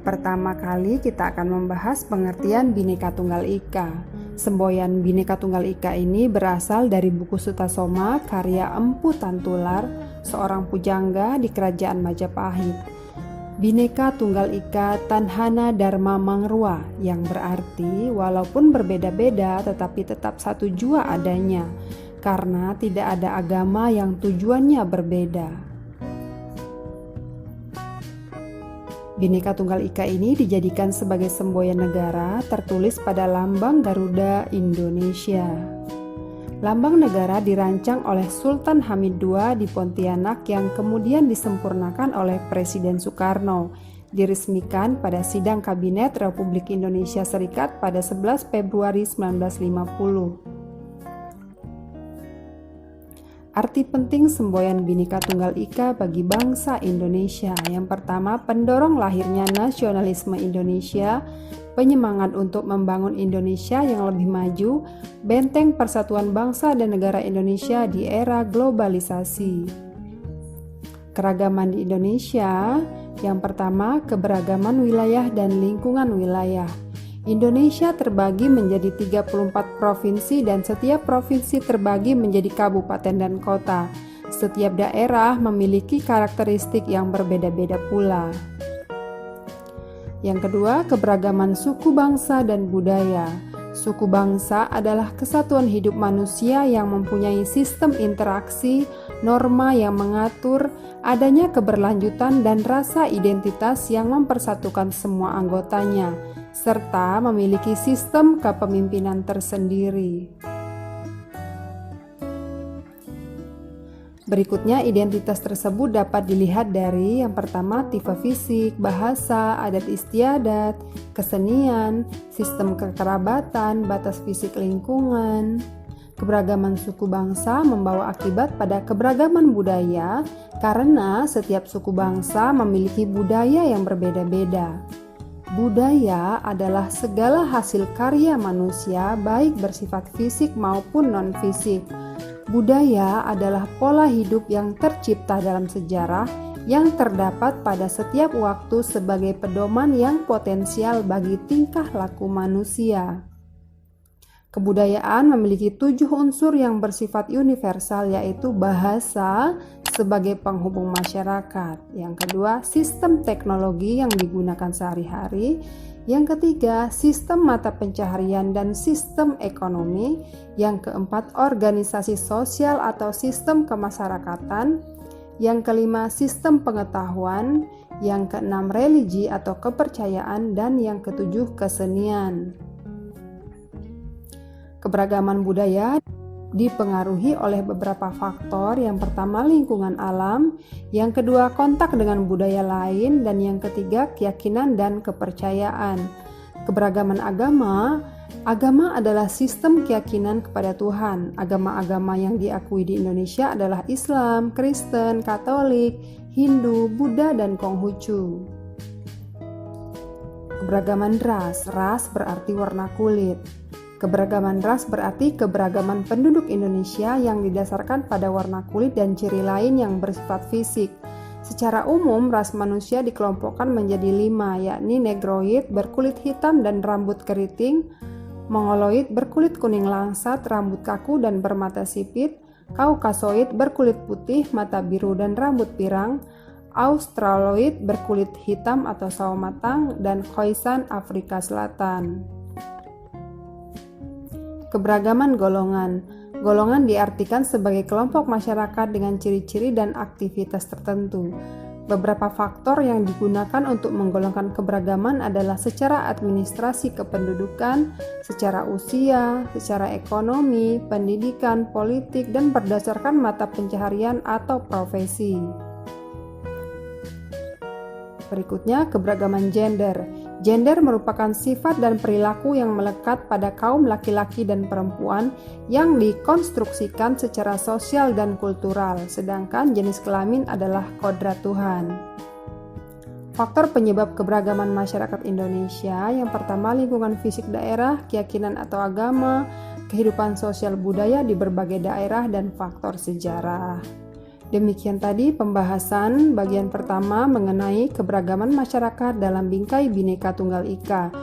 Pertama kali kita akan membahas pengertian Bhinneka Tunggal Ika. Semboyan Bhinneka Tunggal Ika ini berasal dari buku Sutasoma karya Empu Tantular, seorang pujangga di Kerajaan Majapahit. Bhinneka Tunggal Ika Tanhana Dharma Mangrua, yang berarti walaupun berbeda-beda tetapi tetap satu jua adanya, karena tidak ada agama yang tujuannya berbeda. Bhinneka Tunggal Ika ini dijadikan sebagai semboyan negara tertulis pada lambang Garuda Indonesia. Lambang negara dirancang oleh Sultan Hamid II di Pontianak yang kemudian disempurnakan oleh Presiden Soekarno, diresmikan pada sidang Kabinet Republik Indonesia Serikat pada 11 Februari 1950. Arti penting semboyan Bhinneka Tunggal Ika bagi bangsa Indonesia. Yang pertama, pendorong lahirnya nasionalisme Indonesia, penyemangat untuk membangun Indonesia yang lebih maju, benteng persatuan bangsa dan negara Indonesia di era globalisasi. Keragaman di Indonesia, yang pertama, keberagaman wilayah dan lingkungan wilayah. Indonesia terbagi menjadi 34 provinsi dan setiap provinsi terbagi menjadi kabupaten dan kota. Setiap daerah memiliki karakteristik yang berbeda-beda pula. Yang kedua, keberagaman suku bangsa dan budaya. Suku bangsa adalah kesatuan hidup manusia yang mempunyai sistem interaksi, norma yang mengatur adanya keberlanjutan dan rasa identitas yang mempersatukan semua anggotanya, serta memiliki sistem kepemimpinan tersendiri. Berikutnya, identitas tersebut dapat dilihat dari yang pertama, tipe fisik, bahasa, adat istiadat, kesenian, sistem kekerabatan, batas fisik lingkungan. Keberagaman suku bangsa membawa akibat pada keberagaman budaya karena setiap suku bangsa memiliki budaya yang berbeda-beda. Budaya adalah segala hasil karya manusia baik bersifat fisik maupun non-fisik. Budaya adalah pola hidup yang tercipta dalam sejarah yang terdapat pada setiap waktu sebagai pedoman yang potensial bagi tingkah laku manusia. Kebudayaan memiliki 7 unsur yang bersifat universal, yaitu bahasa sebagai penghubung masyarakat. Yang kedua, sistem teknologi yang digunakan sehari-hari. Yang ketiga, sistem mata pencaharian dan sistem ekonomi. Yang keempat, organisasi sosial atau sistem kemasyarakatan. Yang kelima, sistem pengetahuan. Yang keenam, religi atau kepercayaan. Dan yang ketujuh, kesenian. Keberagaman budaya dipengaruhi oleh beberapa faktor. Yang pertama, lingkungan alam, yang kedua, kontak dengan budaya lain, dan yang ketiga, keyakinan dan kepercayaan. Keberagaman agama adalah sistem keyakinan kepada Tuhan. Agama-agama yang diakui di Indonesia adalah Islam, Kristen, Katolik, Hindu, Buddha, dan Konghucu. Keberagaman ras berarti warna kulit. Keberagaman ras berarti keberagaman penduduk Indonesia yang didasarkan pada warna kulit dan ciri lain yang bersifat fisik. Secara umum, ras manusia dikelompokkan menjadi 5, yakni Negroid berkulit hitam dan rambut keriting, Mongoloid berkulit kuning langsat, rambut kaku dan bermata sipit, Kaukasoid berkulit putih, mata biru dan rambut pirang, Australoid berkulit hitam atau sawo matang, dan Khoisan Afrika Selatan. Keberagaman golongan. Golongan diartikan sebagai kelompok masyarakat dengan ciri-ciri dan aktivitas tertentu. Beberapa faktor yang digunakan untuk menggolongkan keberagaman adalah secara administrasi kependudukan, secara usia, secara ekonomi, pendidikan, politik, dan berdasarkan mata pencaharian atau profesi. Berikutnya, keberagaman gender. Gender merupakan sifat dan perilaku yang melekat pada kaum laki-laki dan perempuan yang dikonstruksikan secara sosial dan kultural, sedangkan jenis kelamin adalah kodrat Tuhan. Faktor penyebab keberagaman masyarakat Indonesia, yang pertama, lingkungan fisik daerah, keyakinan atau agama, kehidupan sosial budaya di berbagai daerah, dan faktor sejarah. Demikian tadi pembahasan bagian pertama mengenai keberagaman masyarakat dalam bingkai Bhinneka Tunggal Ika.